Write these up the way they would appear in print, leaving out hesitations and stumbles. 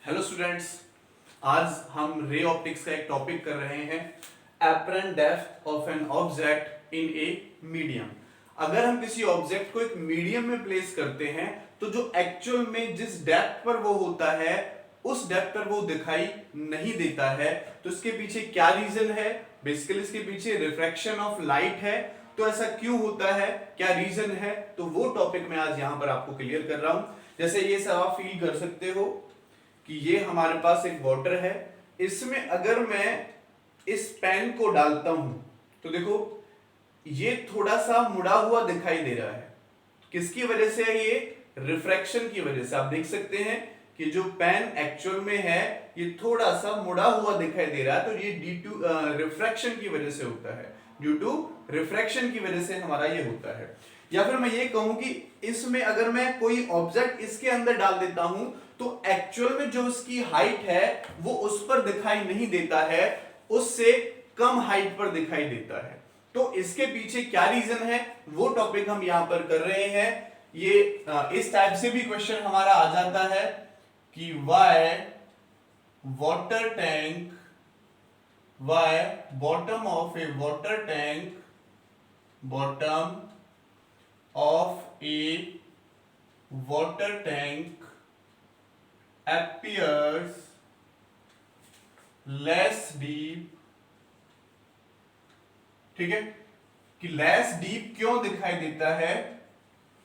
Hello students, आज हम ray optics का एक टॉपिक कर रहे हैं apparent depth of an object in a medium. अगर हम किसी ऑब्जेक्ट को एक मीडियम में प्लेस करते हैं तो जो एक्चुअल में जिस डेप्थ पर वो होता है उस डेप्थ पर वो दिखाई नहीं देता है। तो इसके पीछे क्या रीजन है? बेसिकली इसके पीछे रिफ्रैक्शन ऑफ लाइट है। तो ऐसा क्यों होता है, क्या रीजन है, तो वो टॉपिक मैं आज यहां पर आपको क्लियर कर रहा हूं। जैसे ये सब आप फील कर सकते हो कि ये हमारे पास एक वाटर है, इसमें अगर मैं इस पेन को डालता हूं तो देखो ये थोड़ा सा मुड़ा हुआ दिखाई दे रहा है। किसकी वजह से है? ये रिफ्रैक्शन की वजह से। आप देख सकते हैं कि जो पेन एक्चुअल में है ये थोड़ा सा मुड़ा हुआ दिखाई दे रहा है, तो ये ड्यू टू रिफ्रैक्शन की वजह से होता है। ड्यू टू रिफ्रैक्शन की वजह से हमारा ये होता है। या फिर मैं ये कहूं कि इसमें अगर मैं कोई ऑब्जेक्ट इसके अंदर डाल देता हूं तो एक्चुअल में जो उसकी हाइट है वो उस पर दिखाई नहीं देता है, उससे कम हाइट पर दिखाई देता है। तो इसके पीछे क्या रीजन है वो टॉपिक हम यहां पर कर रहे हैं। ये इस टाइप से भी क्वेश्चन हमारा आ जाता है कि why bottom of a water tank bottom of a water tank appears less deep। ठीक है कि लेस डीप क्यों दिखाई देता है?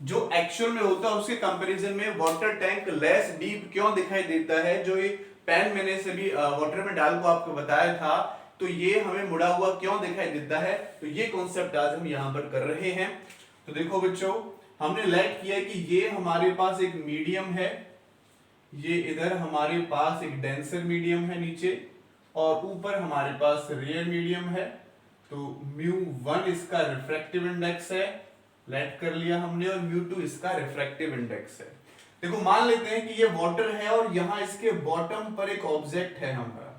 जो एक्चुअल में होता है उसके कंपैरिजन में वाटर टैंक लेस डीप क्यों दिखाई देता है? जो ये पेन मैंने से भी वाटर में डाल को आपको बताया था, तो ये हमें मुड़ा हुआ क्यों दिखाई देता है? तो ये कॉन्सेप्ट आज हम यहां पर कर रहे हैं। तो देखो बच्चों, हमने लेट किया कि ये हमारे पास एक मीडियम है, ये इधर हमारे पास एक डेंसर मीडियम है नीचे, और ऊपर हमारे पास रेयर मीडियम है। तो μ1 इसका रिफ्रैक्टिव इंडेक्स है, लेट कर लिया हमने, और μ2 इसका रिफ्रैक्टिव इंडेक्स है। देखो मान लेते हैं कि ये वाटर है और यहां इसके बॉटम पर एक ऑब्जेक्ट है हमारा,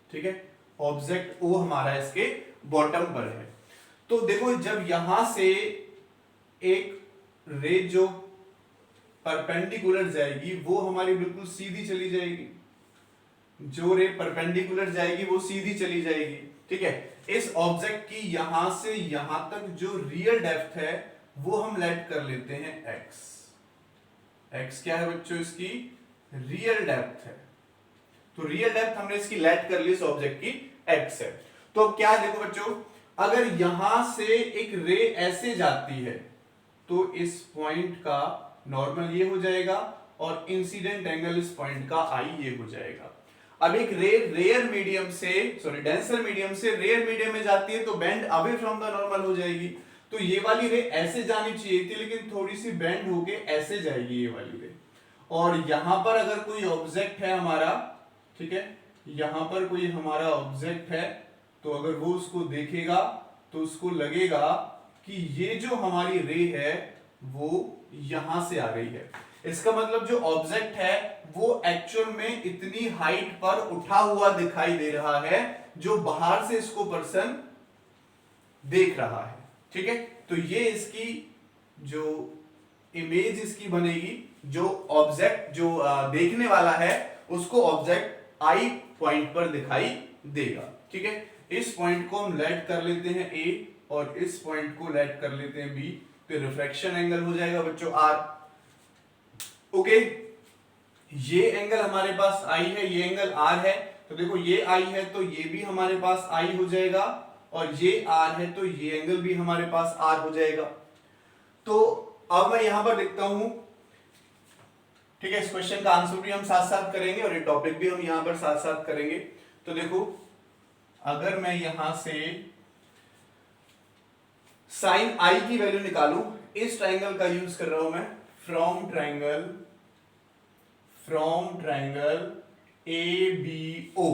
ठीक है, ऑब्जेक्ट O हमारा इसके बॉटम पर है। तो देखो जब यहां से एक रे जो परपेंडिकुलर जाएगी वो हमारी बिल्कुल सीधी चली जाएगी, जो रे परपेंडिकुलर जाएगी वो सीधी चली जाएगी। ठीक है, इस ऑब्जेक्ट की यहां से यहां तक जो रियल डेप्थ है वो हम लेट कर लेते हैं x। x क्या है बच्चों? इसकी रियल डेप्थ है। तो रियल डेप्थ हमने इसकी लेट कर ली, इस ऑब्जेक्ट की x है। तो अब क्या है देखो बच्चों, अगर यहां से एक रे ऐसे जाती है तो इस पॉइंट का नॉर्मल ये हो जाएगा और इंसिडेंट एंगल इस पॉइंट का आई ये हो जाएगा। अब एक रेयर मीडियम से डेंसर मीडियम से रेयर मीडियम में जाती है तो bend away from the normal हो जाएगी। तो ये वाली रे ऐसे जानी चाहिए थी लेकिन थोड़ी सी बेंड होके ऐसे जाएगी ये वाली रे। और यहां पर अगर कोई ऑब्जेक्ट है हमारा, ठीक है, यहां पर कोई हमारा ऑब्जेक्ट है तो अगर वो उसको देखेगा तो उसको लगेगा कि ये जो हमारी रे है वो यहां से आ रही है। इसका मतलब जो ऑब्जेक्ट है वो एक्चुअल में इतनी हाइट पर उठा हुआ दिखाई दे रहा है जो बाहर से इसको पर्सन देख रहा है। ठीक है, तो ये इसकी जो इमेज इसकी बनेगी, जो ऑब्जेक्ट जो देखने वाला है उसको ऑब्जेक्ट आई पॉइंट पर दिखाई देगा। ठीक है, इस पॉइंट को हम लेट कर लेते हैं A और इस पॉइंट को लेट कर लेते हैं B, तो रिफ्रैक्शन एंगल हो जाएगा बच्चों R। ओके, ये एंगल हमारे पास I है, ये एंगल R है। तो देखो ये I है तो ये भी हमारे पास I हो जाएगा, और ये R है तो ये एंगल भी हमारे पास R हो जाएगा। तो अब मैं यहां पर लिखता हूं, ठीक है, इस क्वेश्चन का आंसर भी हम साथ साथ करेंगे और ये टॉपिक भी हम यहां पर साथ साथ करेंगे। तो देखो अगर मैं यहां से साइन आई की वैल्यू निकालूं, इस ट्राइंगल का यूज कर रहा हूं मैं, from triangle ABO,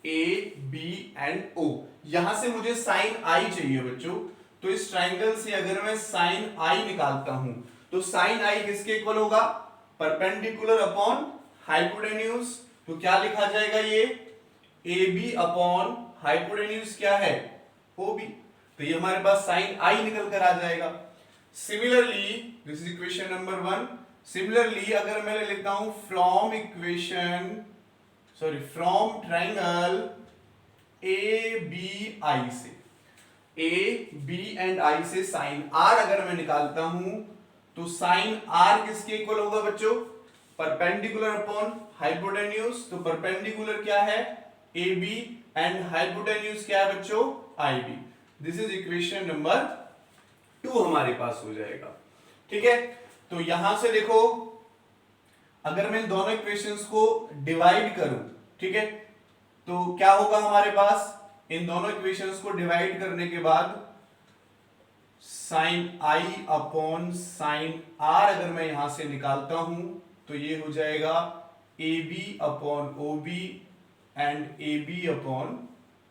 AB and O, यहां से मुझे साइन आई चाहिए बच्चों। तो इस ट्राइंगल से अगर मैं साइन आई निकालता हूं तो साइन आई किसके इक्वल होगा? Perpendicular upon hypotenuse. तो क्या लिखा जाएगा? ये AB अपॉन हाइपोटेन्यूज क्या है? OB। तो ये हमारे पास साइन आई निकल कर आ जाएगा। Similarly this is equation number 1, similarly अगर मैं ले लेता हूं from triangle A B I से, ए बी एंड आई से साइन आर अगर मैं निकालता हूं तो साइन आर किसके इक्वल होगा बच्चों? Perpendicular upon hypotenuse. तो परपेंडिकुलर क्या है? ए बी एंड हाइपोटेन्यूज क्या है बच्चों? I B. This is equation number 2 हमारे पास हो जाएगा। ठीक है, तो यहां से देखो अगर मैं दोनों इक्वेशंस को डिवाइड करूं, ठीक है, तो क्या होगा हमारे पास? इन दोनों इक्वेशंस को डिवाइड करने के बाद sine I upon sine R अगर मैं यहां से निकालता हूं तो ये हो जाएगा A B upon O B and A B upon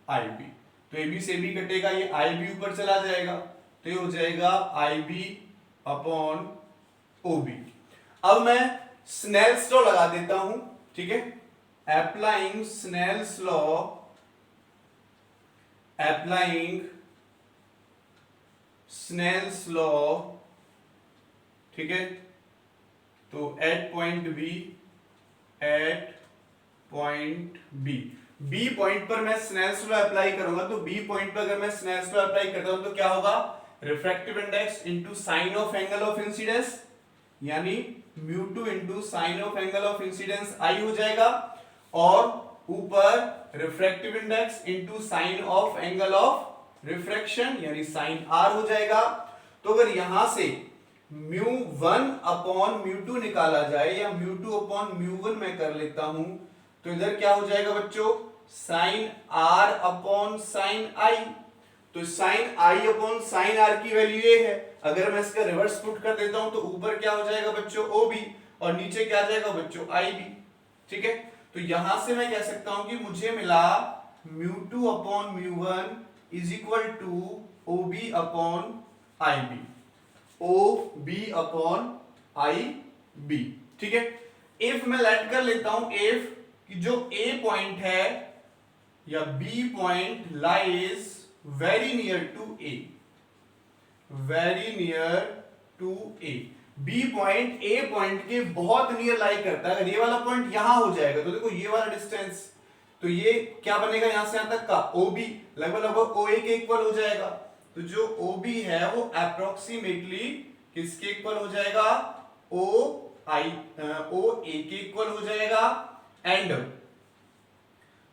I B. तो ए बी से बी कटेगा, ये आई बी ऊपर चला जाएगा, तो ये हो जाएगा आई बी अपॉन ओ बी। अब मैं स्नेल्स लॉ लगा देता हूं, ठीक है, अप्लाइंग स्नेल्स लॉ, ठीक है, तो एट पॉइंट बी पॉइंट पर मैं स्नेल्स लॉ अप्लाई करूंगा, तो बी पॉइंट पर अगर मैं स्नेल्स लॉ अप्लाई करता हूं तो क्या होगा? Refractive index into sine of angle of incidence, यानी μ2 into sine of angle of incidence I हो जाएगा, और ऊपर refractive index into sine of angle of refraction यानी साइन आर हो जाएगा। तो अगर यहां से μ1 अपॉन μ2 निकाला जाए या μ2 अपॉन μ1 मैं कर लेता हूं तो इधर क्या हो जाएगा बच्चों? Sine R upon sine I. तो sine I upon sine R की वैल्यू ये है, अगर मैं इसका रिवर्स पुट कर देता हूं तो ऊपर क्या हो जाएगा बच्चों? ओ बी, और नीचे क्या आ जाएगा बच्चों? I B. ठीक है, तो यहां से मैं कह सकता हूं कि मुझे मिला μ2 upon μ1 is equal to O B upon I B, O B upon I B. ठीक है, इफ मैं लेट कर लेता हूं इफ कि जो ए पॉइंट है या B point lies very near to A, B point A point के बहुत नियर लाई करता है। अगर ये वाला पॉइंट यहां हो जाएगा तो देखो ये वाला डिस्टेंस, तो ये क्या बनेगा यहां से यहां तक का? ओ बी लगभग ओ ए के इक्वल हो जाएगा। तो जो ओ बी है वो अप्रोक्सीमेटली किसके इक्वल हो जाएगा? ओ ए के इक्वल हो जाएगा, एंड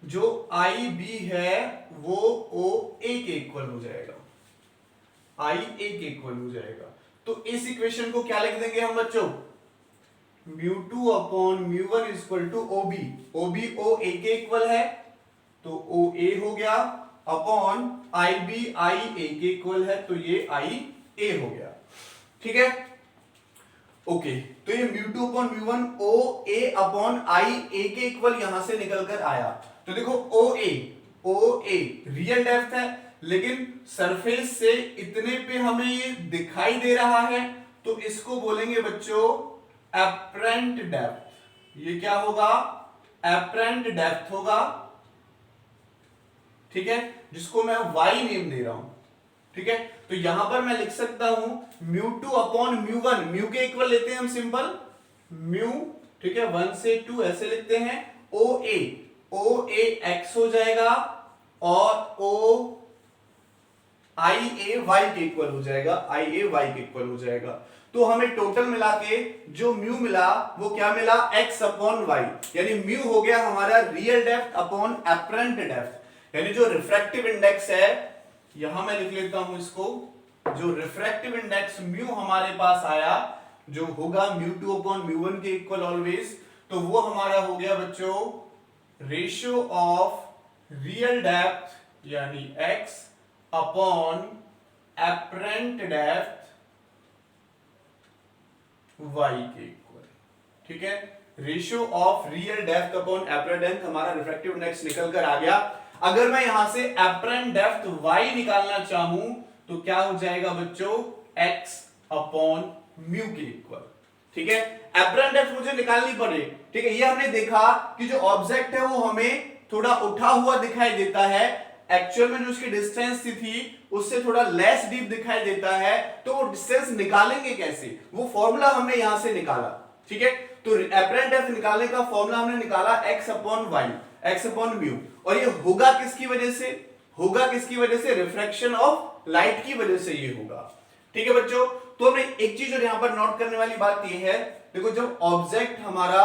जो आई बी है वो ओ ए के इक्वल हो जाएगा, आई ए के इक्वल हो जाएगा। तो इस इक्वेशन को क्या लिख देंगे हम बच्चों? μ2 upon μ1 is equal to O B O A के इक्वल है तो ओ ए हो गया, अपॉन आई बी आई ए के इक्वल है तो ये आई ए हो गया। ठीक है, ओके, तो ये μ2 upon μ1 O A upon I ए के इक्वल यहां से निकल कर आया। तो देखो ओ ए रियल डेप्थ है, लेकिन सरफेस से इतने पे हमें ये दिखाई दे रहा है तो इसको बोलेंगे बच्चों एपरेंट डेप्थ। ये क्या होगा? एपरेंट डेप्थ होगा। ठीक है, जिसको मैं y नेम दे रहा हूं। ठीक है, तो यहां पर मैं लिख सकता हूं μ2 अपॉन μ1, म्यू के इक्वल लेते हैं हम सिंपल म्यू, ठीक है, 1 से 2 ऐसे लिखते हैं। ओ ए एक्स हो जाएगा और ओ आई ए वाई के इक्वल हो जाएगा, आई ए वाई के इक्वल हो जाएगा। तो हमें टोटल मिला के जो म्यू मिला वो क्या मिला? x अपॉन वाई, यानी म्यू हो गया हमारा real depth upon apparent depth, यानी जो रिफ्रैक्टिव इंडेक्स है, यहां मैं लिख लेता हूं इसको, जो रिफ्रैक्टिव इंडेक्स म्यू हमारे पास आया जो होगा μ2 अपॉन μ1 के इक्वल ऑलवेज, तो वो हमारा हो गया बच्चों रेशियो ऑफ रियल डेप्थ यानी x upon apparent depth y के इक्वल। ठीक है, ratio of real depth upon apparent depth, हमारा रिफ्रैक्टिव इंडेक्स निकल कर आ गया। अगर मैं यहां से एपरेंट डेप्थ y निकालना चाहूं तो क्या हो जाएगा बच्चों? x अपॉन म्यू के इक्वल। ठीक है, एपरेंट डेप्थ मुझे निकालनी पड़े। ठीक है, ये हमने देखा कि जो ऑब्जेक्ट है वो हमें थोड़ा उठा हुआ दिखाई देता है, एक्चुअल में जो उसकी डिस्टेंस थी उससे थोड़ा लेस डीप दिखाई देता है, तो वो डिस्टेंस निकालेंगे कैसे? वो फॉर्मूला हमने यहां से निकाला। ठीक है। तो एपरेंट डेप्थ निकालने का फॉर्मूला हमने निकाला x upon Y, x upon mu, और ये होगा किसकी वजह से, होगा किसकी वजह से, रिफ्रैक्शन ऑफ लाइट की वजह से ये होगा। ठीक है बच्चों, तो हमें एक चीज और यहां पर नोट करने वाली बात ये है, देखो जब ऑब्जेक्ट हमारा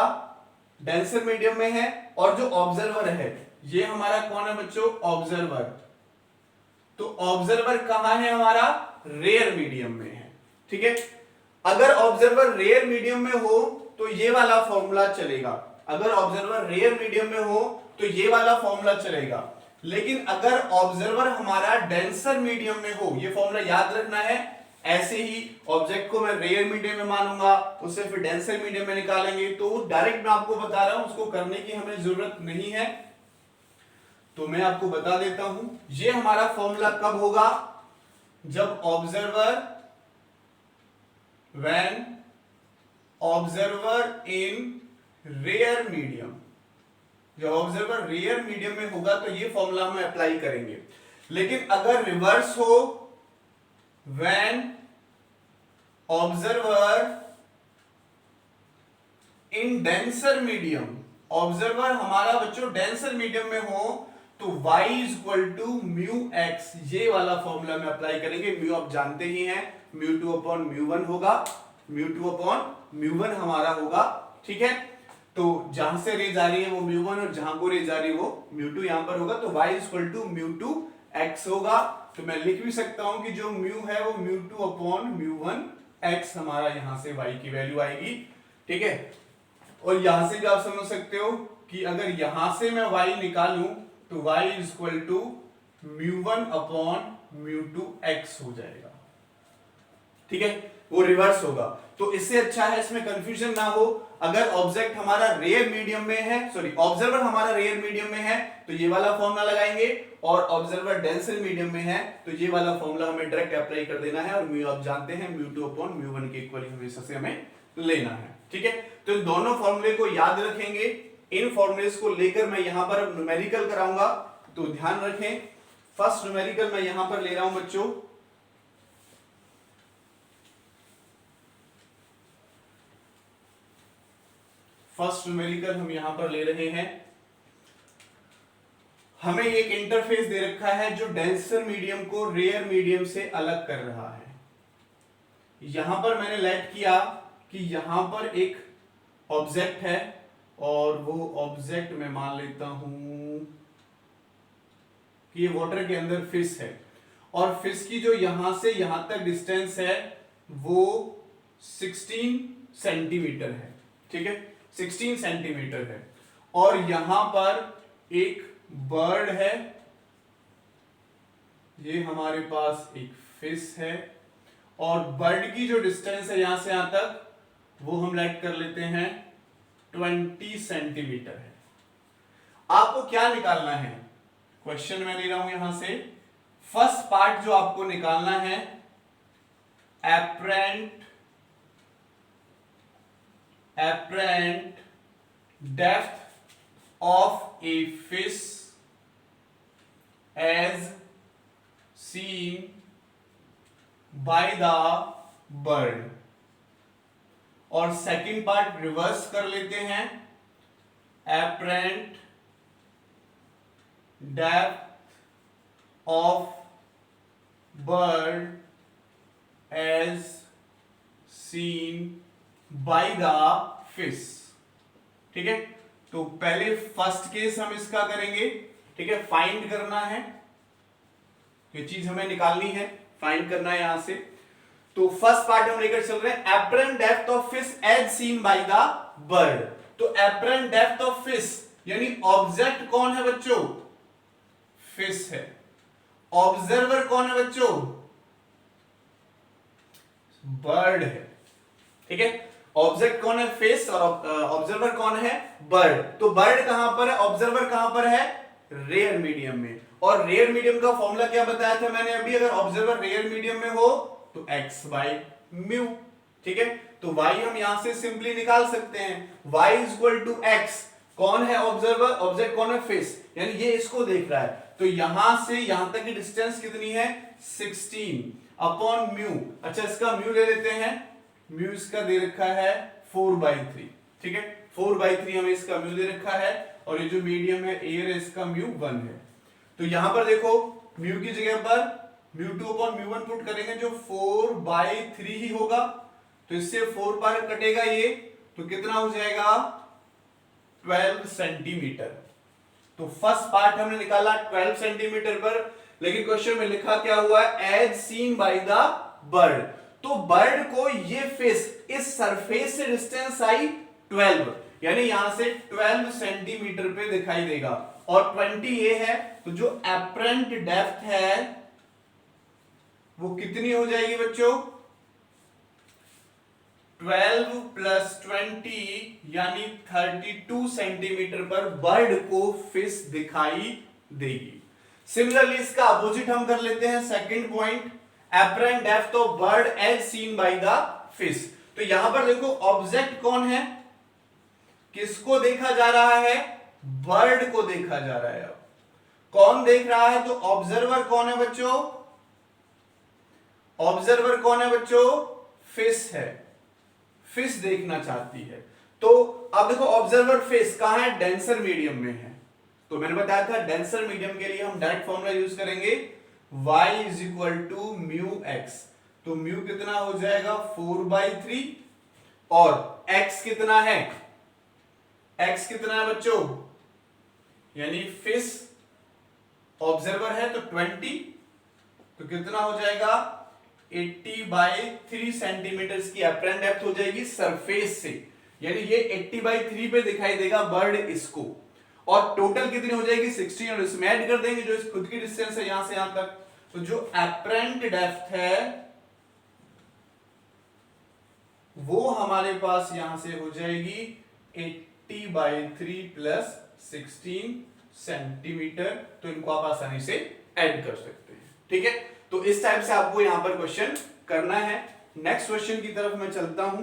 डेंसर मीडियम में है और जो ऑब्जर्वर है ये हमारा कौन है बच्चों, ऑब्जर्वर, तो ऑब्जर्वर कहां है हमारा, रेयर मीडियम में है। ठीक है, अगर ऑब्जर्वर रेयर मीडियम में हो तो ये वाला फॉर्मूला चलेगा, अगर ऑब्जर्वर रेयर मीडियम में हो तो ये वाला फॉर्मूला चलेगा, लेकिन अगर ऑब्जर्वर हमारा डेंसर मीडियम में हो, ये फॉर्मूला याद रखना है, ऐसे ही ऑब्जेक्ट को मैं रेयर मीडियम में मानूंगा, उससे फिर डेंसर मीडियम में निकालेंगे, तो डायरेक्ट मैं आपको बता रहा हूं, उसको करने की हमें जरूरत नहीं है, तो मैं आपको बता देता हूं। ये हमारा फॉर्मूला कब होगा, जब observer, when observer in rare medium, जब ऑब्जर्वर रेयर मीडियम में होगा तो ये फॉर्मूला हम अप्लाई करेंगे। लेकिन अगर रिवर्स हो, when observer in denser medium, observer हमारा बच्चों डेंसर मीडियम में हो, तो y equal to mu X, ये वाला फॉर्मूला में अप्लाई करेंगे। म्यू आप जानते ही हैं, mu two upon mu one होगा, mu two upon mu one हमारा होगा। ठीक है, तो जहां से रेज आ रही है वो म्यू वन और जहां को रेज आ रही है वो म्यू टू यहां पर होगा, तो y equal to mu two X होगा। तो मैं लिख भी सकता हूं कि जो म्यू है वो mu two upon mu one x हमारा यहां से y की वैल्यू आएगी। ठीक है, और यहां से भी आप समझ सकते हो कि अगर यहां से मैं y निकालूं तो y equal to mu one upon mu two X हो जाएगा। ठीक है, वो रिवर्स होगा, तो इससे अच्छा है इसमें कंफ्यूजन ना हो। अगर ऑब्जेक्ट हमारा रेयर मीडियम में है, सॉरी ऑब्जर्वर हमारा रेयर मीडियम में है तो ये वाला फॉर्मूला लगाएंगे, और ऑब्जर्वर डेंसर मीडियम में है तो ये वाला फॉर्मूला हमें डायरेक्ट अप्लाई कर देना है, और म्यू आप जानते हैं mu two upon mu one के इक्वल हमेशा से हमें लेना है। ठीक है, तो इन दोनों फॉर्मूले को याद रखेंगे, इन फॉर्मूलेस को लेकर मैं यहां पर न्यूमेरिकल कराऊंगा, तो ध्यान रखें। फर्स्ट न्यूमेरिकल मैं यहां पर ले रहा हूं बच्चों, फर्स्ट न्यूमेरिकल हम यहां पर ले रहे हैं। हमें एक इंटरफेस दे रखा है जो डेंसर मीडियम को रेयर मीडियम से अलग कर रहा है। यहां पर मैंने लेट किया कि यहां पर एक ऑब्जेक्ट है, और वो ऑब्जेक्ट मैं मान लेता हूं कि ये वाटर के अंदर फिश है, और फिश की जो यहां से यहां तक डिस्टेंस है वो 16 सेंटीमीटर है। ठीक है, 16 सेंटीमीटर है, और यहां पर एक बर्ड है, ये हमारे पास एक फिश है, और बर्ड की जो डिस्टेंस है यहां से यहां तक वो हम लेट कर लेते हैं 20 सेंटीमीटर है। आपको क्या निकालना है, क्वेश्चन मैं ले रहा हूं यहां से, फर्स्ट पार्ट जो आपको निकालना है, apparent depth of a fish as seen by the bird, और सेकंड पार्ट रिवर्स कर लेते हैं, apparent depth of bird as seen by the fish। ठीक है, तो पहले फर्स्ट केस हम इसका करेंगे। ठीक है, फाइंड करना है, ये चीज हमें निकालनी है, फाइंड करना है यहां से। तो फर्स्ट पार्ट हम लेकर चल रहे हैं, apparent depth of fish as seen by the bird। तो apparent depth of fish यानी ऑब्जेक्ट कौन है बच्चों, फिश है, ऑब्जर्वर कौन है बच्चों, बर्ड है। ठीक है, ऑब्जेक्ट कौन है, फिश, और ऑब्जर्वर कौन है, बर्ड। तो बर्ड कहां पर है, ऑब्जर्वर कहां पर है, रेयर मीडियम में, और रेयर मीडियम का फॉर्मूला क्या बताया था मैंने अभी, अगर ऑब्जर्वर रेयर मीडियम में हो तो x बाई म्यू। ठीक है, तो y हम यहां से सिंपली निकाल सकते हैं, y इक्वल टू x, कौन है ऑब्जर्वर, ऑब्जेक्ट कौन है, फिश, यानी ये इसको देख रहा है, तो यहां से यहां तक की डिस्टेंस कितनी है, 16 अपॉन म्यू। अच्छा, इसका म्यू ले लेते हैं, म्यू इसका दे रखा है 4/3, ठीक है। 4/3 हमें इसका म्यू दे रखा है और ये जो मीडियम है एयर है इसका म्यू 1 है। तो यहां पर देखो म्यू की जगह पर μ2/μ1 पुट करेंगे जो 4/3 ही होगा। तो इससे 4 बार कटेगा ये, तो कितना हो जाएगा 12 सेंटीमीटर। तो फर्स्ट पार्ट हमने निकाला 12 सेंटीमीटर पर, लेकिन क्वेश्चन में लिखा क्या हुआ है, as seen by the bird. तो बर्ड को ये फेस इस सरफेस से डिस्टेंस आई 12, यानी यहां से 12 सेंटीमीटर पे दिखाई देगा और 20 ये है। तो जो एपरेंट डेप्थ है वो कितनी हो जाएगी बच्चों, 12 + 20 यानी 32 सेंटीमीटर पर बर्ड को फिश दिखाई देगी। सिमिलरली इसका अपोजिट हम कर लेते हैं, second point, apparent depth of bird as seen by the fish. तो यहां पर देखो ऑब्जेक्ट कौन है, किसको देखा जा रहा है, बर्ड को देखा जा रहा है। अब कौन देख रहा है, तो ऑब्जर्वर कौन है बच्चों, ऑब्जर्वर कौन है बच्चों, फिश है, फिश देखना चाहती है। तो अब देखो ऑब्जर्वर फिश कहां है, डेंसर मीडियम में है। तो मैंने बताया था डेंसर मीडियम के लिए हम डायरेक्ट फॉर्मूला यूज करेंगे y = μx। तो म्यू कितना हो जाएगा 4/3 और x कितना है, x कितना है बच्चों, यानी फिश ऑब्जर्वर है तो 20, तो कितना हो जाएगा 80/3 सेंटीमीटर की एपरेंट डेप्थ हो जाएगी सरफेस से, यानी ये 80/3 पे दिखाई देगा बर्ड इसको। और टोटल कितनी हो जाएगी 16, और इसमें ऐड कर देंगे जो इस खुद की डिस्टेंस है यहां से यहां तक। तो जो एपरेंट डेप्थ है वो हमारे पास यहां से हो जाएगी 80/3 + 16 सेंटीमीटर। तो इनको आप आसानी से ऐड कर सकते हैं, ठीक है। तो इस टाइप से आपको यहां पर क्वेश्चन करना है। नेक्स्ट क्वेश्चन की तरफ मैं चलता हूं।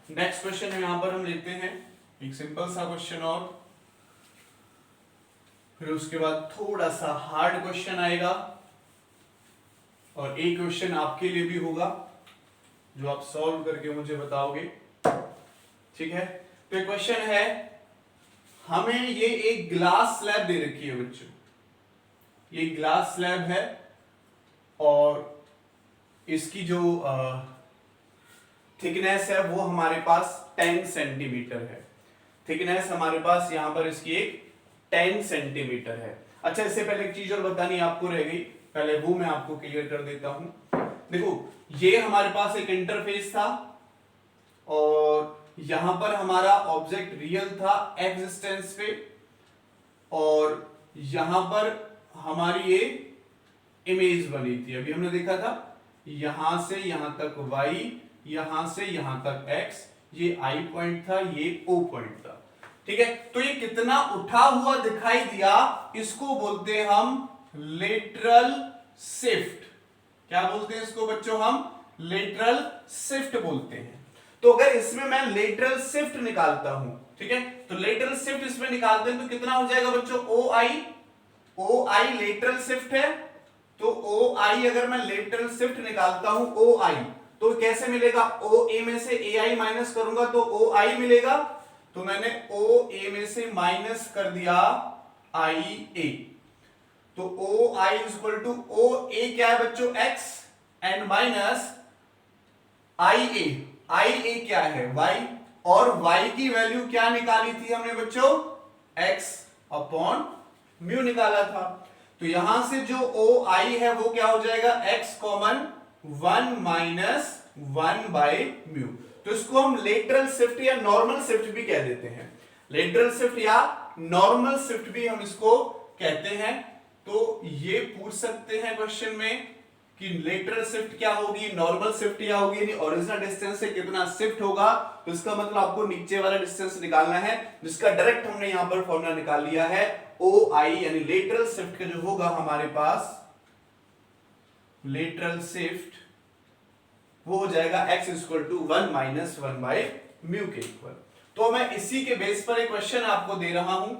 नेक्स्ट क्वेश्चन यहां पर हम लेते हैं एक सिंपल सा क्वेश्चन, और फिर उसके बाद थोड़ा सा हार्ड क्वेश्चन आएगा और एक क्वेश्चन आपके लिए भी होगा जो आप सॉल्व करके मुझे बताओगे, ठीक है। तो क्वेश्चन है, हमें ये एक ग्लास स्लैब दे रखी है बच्चों, ये ग्लास स्लैब है और इसकी जो थिकनेस है वो हमारे पास 10 सेंटीमीटर है। थिकनेस हमारे पास यहां पर इसकी एक 10 सेंटीमीटर है। अच्छा, इससे पहले एक चीज और बतानी आपको रह गई, पहले वो मैं आपको क्लियर कर देता हूं। देखो ये हमारे पास एक इंटरफेस था और यहां पर हमारा ऑब्जेक्ट रियल था एक्स डिस्टेंस पे, और यहां पर हमारी ये इमेज बनी थी, अभी हमने देखा था यहां से यहां तक y, यहां से यहां तक x, ये I पॉइंट था, ये O पॉइंट था, ठीक है। तो ये कितना उठा हुआ दिखाई दिया, इसको बोलते हैं हम लेटरल शिफ्ट। क्या बोलते हैं इसको बच्चों, हम लेटरल शिफ्ट बोलते हैं। तो अगर इसमें मैं लेटरल शिफ्ट निकालता हूं, ठीक है, तो लेटरल शिफ्ट इसमें निकालते हैं तो कितना हो जाएगा बच्चों, OI लेटरल शिफ्ट है। तो OI अगर मैं लेटरल शिफ्ट निकालता हूं OI, तो कैसे मिलेगा, OA में से AI माइनस करूंगा तो OI मिलेगा। तो मैंने OA में से माइनस कर दिया IA, तो OI = OA क्या है बच्चों, X, एंड माइनस IA क्या है Y, और Y की वैल्यू क्या निकाली थी हमने बच्चों, x/μ निकाला था। तो यहां से जो OI है वो क्या हो जाएगा, x कॉमन 1 - 1/μ। तो इसको हम लेटरल शिफ्ट या नॉर्मल शिफ्ट भी कह देते हैं, लेटरल शिफ्ट या नॉर्मल शिफ्ट भी हम इसको कहते हैं। तो ये पूछ सकते हैं क्वेश्चन में कि लेटरल शिफ्ट क्या होगी, नॉर्मल शिफ्ट क्या होगी, यानी ओरिजिनल डिस्टेंस से कितना शिफ्ट होगा। तो इसका मतलब आपको नीचे वाला डिस्टेंस निकालना है, जिसका डायरेक्ट हमने यहां पर फॉर्मूला निकाल लिया है OI, यानी लेटरल शिफ्ट का जो होगा हमारे पास, लेटरल शिफ्ट वो हो जाएगा x = 1 - 1/μ के इक्वल। तो मैं इसी के बेस पर एक क्वेश्चन आपको दे रहा हूं।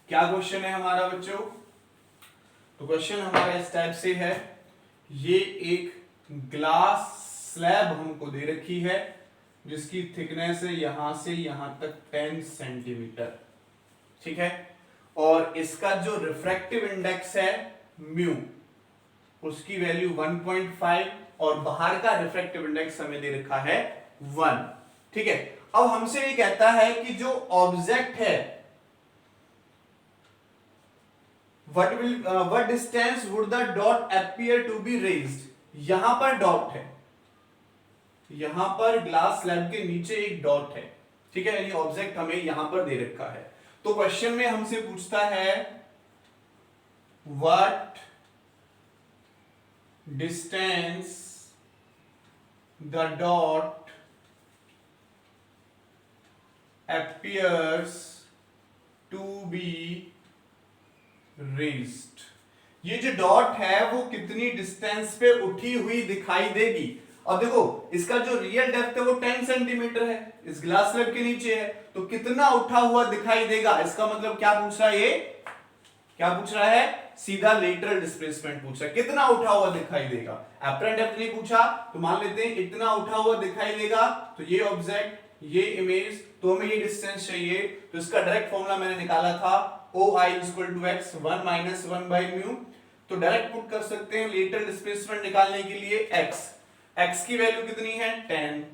क्या क्वेश्चन है हमारा बच्चों, तो क्वेश्चन हमारा इस टाइप से है, ये एक ग्लास स्लैब हमको दे रखी है जिसकी थिकनेस है यहां से यहां तक 10 सेंटीमीटर, ठीक है। और इसका जो रिफ्रैक्टिव इंडेक्स है म्यू, उसकी वैल्यू 1.5 और बाहर का रिफ्रैक्टिव इंडेक्स हमें दे रखा है 1, ठीक है। अब हमसे ये कहता है कि जो ऑब्जेक्ट है what distance would the dot appear to be raised, यहां पर डॉट है, यहां पर ग्लास स्लैब के नीचे एक डॉट है, ठीक है, यानी ऑब्जेक्ट हमें यहां पर दे रखा है। तो क्वेश्चन में हमसे पूछता है what distance the dot appears to be raised, ये जो डॉट है वो कितनी डिस्टेंस पे उठी हुई दिखाई देगी। अब देखो इसका जो रियल डेप्थ है वो 10 सेंटीमीटर है, इस ग्लास स्लैब के नीचे है, तो कितना उठा हुआ दिखाई देगा। इसका मतलब क्या पूछ रहा है, ये क्या पूछ रहा है, सीधा लेटरल डिस्प्लेसमेंट पूछ रहा है, कितना उठा हुआ दिखाई देगा। एपरेंट डेप्थ नहीं पूछा, तो मान लेते हैं इतना उठा हुआ दिखाई देगा। तो ये ऑब्जेक्ट, ये इमेज, तो हमें ये डिस्टेंस चाहिए, तो इसका डायरेक्ट फॉर्मूला मैंने निकाला था OI = x 1 - 1 by mu। तो डायरेक्ट पुट कर सकते हैं लेटरल डिस्प्लेसमेंट निकालने के लिए x की वैल्यू कितनी है 10,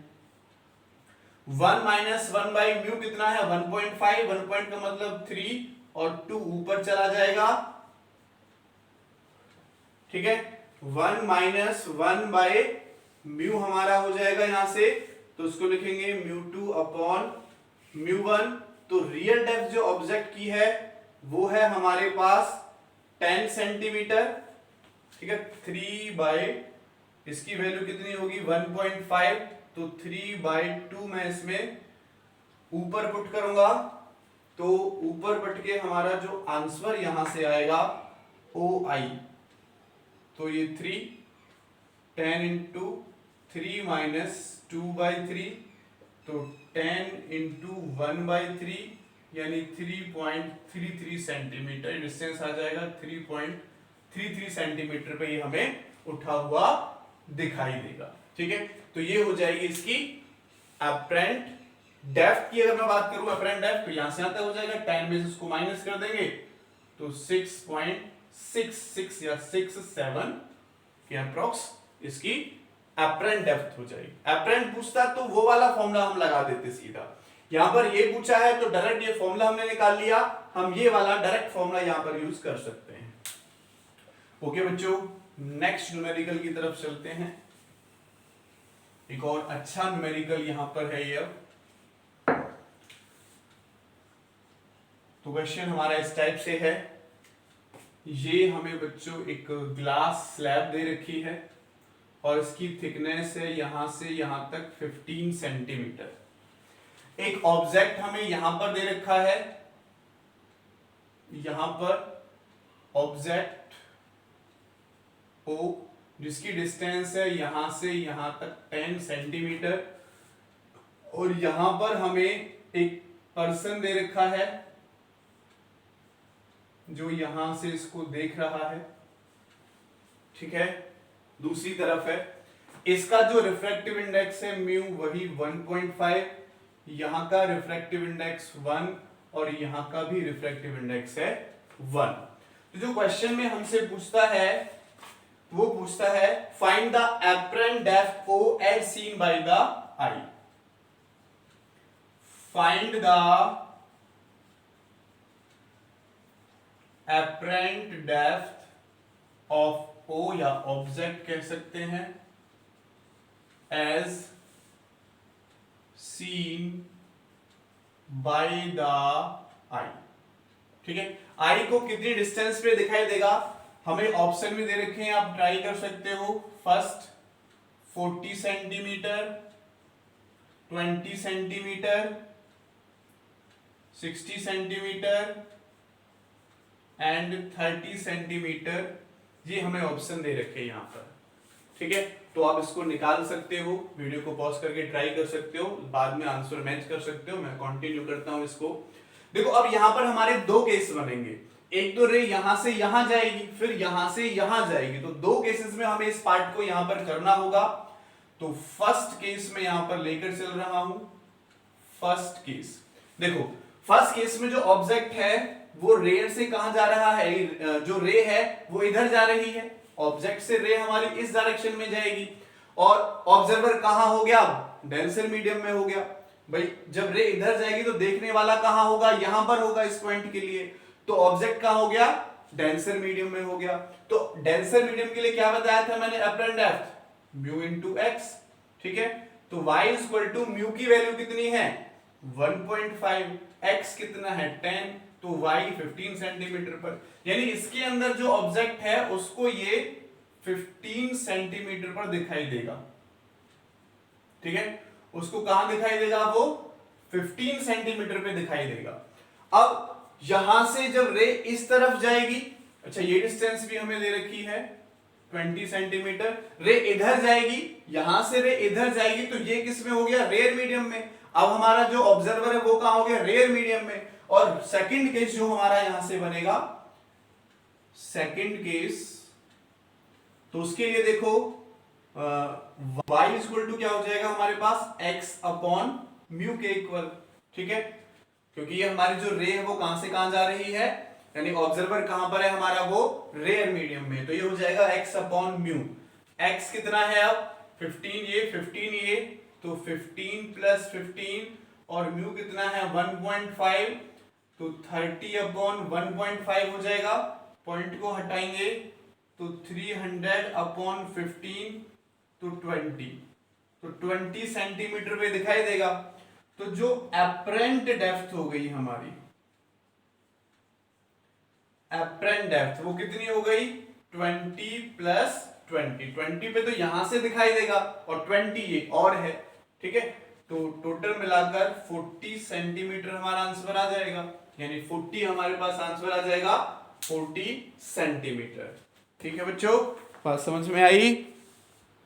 1 - 1 by mu कितना है 1.5, 1 पॉइंट का मतलब 3 और 2 ऊपर चला जाएगा, ठीक है। 1 - 1 by mu हमारा हो जाएगा यहां से, तो उसको लिखेंगे μ2 अपॉन μ1। तो रियल डेप्थ जो ऑब्जेक्ट की है वो है हमारे पास 10 सेंटीमीटर, ठीक है। 3 बाई इसकी वैल्यू कितनी होगी 1.5, तो 3/2 मैं इसमें ऊपर पुट करूंगा, तो ऊपर पुट के हमारा जो आंसर यहां से आएगा OI, तो ये 3 10 × 3 - 2/3, तो 10 × 1/3 यानी 3.33 सेंटीमीटर डिस्टेंस आ जाएगा। 3.33 सेंटीमीटर पे ये हमें उठा हुआ दिखाई देगा, ठीक है। तो ये हो जाएगी इसकी एपरेंट डेप्थ की। अगर मैं बात करूं एपरेंट डेप्थ, तो यहां से यहां तक हो जाएगा, 10 में से उसको माइनस कर देंगे तो 6.66 या 67 के अप्रॉक्स इसकी एपरेंट डेप्थ हो जाएगी। एपरेंट पूछता तो वो वाला फॉर्मूला हम लगा देते सीधा, यहां पर ये पूछा है तो डायरेक्ट ये फॉर्मूला हमने निकाल लिया, हम ये वाला डायरेक्ट फॉर्मूला यहां पर यूज कर सकते हैं। ओके बच्चों, नेक्स्ट न्यूमेरिकल की तरफ चलते हैं। एक और अच्छा न्यूमेरिकल यहां पर है ये। तो क्वेश्चन हमारा इस टाइप से है, ये हमें बच्चों एक ग्लास स्लैब दे रखी है और इसकी थिकनेस है यहां से यहां तक 15 सेंटीमीटर। एक ऑब्जेक्ट हमें यहां पर दे रखा है, यहां पर ऑब्जेक्ट O जिसकी डिस्टेंस है यहां से यहां तक 10 सेंटीमीटर, और यहां पर हमें एक पर्सन दे रखा है जो यहां से इसको देख रहा है, ठीक है। दूसरी तरफ है, इसका जो रिफ्रैक्टिव इंडेक्स है म्यू वही 1.5, यहां का रिफ्रैक्टिव इंडेक्स 1 और यहां का भी रिफ्रैक्टिव इंडेक्स है 1। तो जो क्वेश्चन में हमसे पूछता है वो पूछता है find the apparent depth O as seen by the eye। Find the apparent depth of O, या ऑब्जेक्ट कह सकते हैं, एज सीन बाय द आई, ठीक है। आई को कितनी डिस्टेंस पे दिखाई देगा, हमें ऑप्शन में दे रखे हैं, आप ट्राई कर सकते हो। First 40 centimetre, 20 centimetre, 60 centimetre and 30 centimetre, ये हमें ऑप्शन दे रखे हैं यहां पर, ठीक है। तो आप इसको निकाल सकते हो, वीडियो को पॉज करके ट्राई कर सकते हो, बाद में आंसर मैच कर सकते हो। मैं कंटिन्यू करता हूं इसको। देखो अब यहां पर हमारे दो केस बनेंगे, एक तो रे यहां से यहां जाएगी, फिर यहां से यहां जाएगी, तो दो केसेस में हमें इस पार्ट को यहां पर करना होगा। तो फर्स्ट केस में यहां पर लेकर चल रहा हूं। फर्स्ट केस देखो, फर्स्ट केस में जो ऑब्जेक्ट है वो रे से कहां जा रहा है, जो रे है वो इधर जा रही है, ऑब्जेक्ट से रे हमारी इस डायरेक्शन में जाएगी, और ऑब्जर्वर कहां हो गया, डेंसर मीडियम में हो गया। भाई जब रे इधर जाएगी तो देखने वाला कहां होगा, यहां पर होगा इस पॉइंट के लिए, तो ऑब्जेक्ट कहां हो गया, डेंसर मीडियम में हो गया। तो डेंसर मीडियम के लिए क्या बताया था मैंने, apparent depth mu into x, ठीक है। तो y इक्वल टू म्यू की वैल्यू कितनी है 1.5, x कितना है 10, तो y 15 सेंटीमीटर पर, यानी इसके अंदर जो ऑब्जेक्ट है उसको ये 15 सेंटीमीटर पर दिखाई देगा, ठीक है। उसको कहां दिखाई देगा, वो 15 सेंटीमीटर पे दिखाई देगा। अब यहां से जब रे इस तरफ जाएगी, अच्छा ये डिस्टेंस भी हमें दे रखी है 20 सेंटीमीटर, रे इधर जाएगी, यहां से रे इधर जाएगी, तो ये किस में हो गया, रेयर मीडियम में। अब हमारा जो ऑब्जर्वर है वो कहां हो गया, रेयर मीडियम में। और सेकंड केस जो हमारा यहां से बनेगा, सेकंड केस, तो उसके लिए देखो y इक्वल टू क्या हो जाएगा हमारे पास, x अपॉन म्यू के इक्वल, ठीक है। क्योंकि ये हमारी जो रे है वो कहां से कहां जा रही है, यानी ऑब्जर्वर कहां पर है हमारा, वो रेयर मीडियम में, तो ये हो जाएगा x अपॉन म्यू। x कितना है अब 15, ये 15 ये, तो 15 प्लस 15, और म्यू कितना है 1.5, तो 30 अपॉन 1.5 हो जाएगा, पॉइंट को हटाएंगे तो 300 अपॉन 15, तो 20, तो 20 सेंटीमीटर पे दिखाई देगा। तो जो एपरेंट डेप्थ हो गई हमारी, एपरेंट डेप्थ वो कितनी हो गई 20 प्लस 20, 20 पे तो यहां से दिखाई देगा, और 20 ये और है, ठीक है। तो टोटल मिलाकर 40 सेंटीमीटर हमारा आंसर आ जाएगा, यानी 40 हमारे पास आंसर आ जाएगा 40 सेंटीमीटर। ठीक है बच्चों, बात समझ में आई।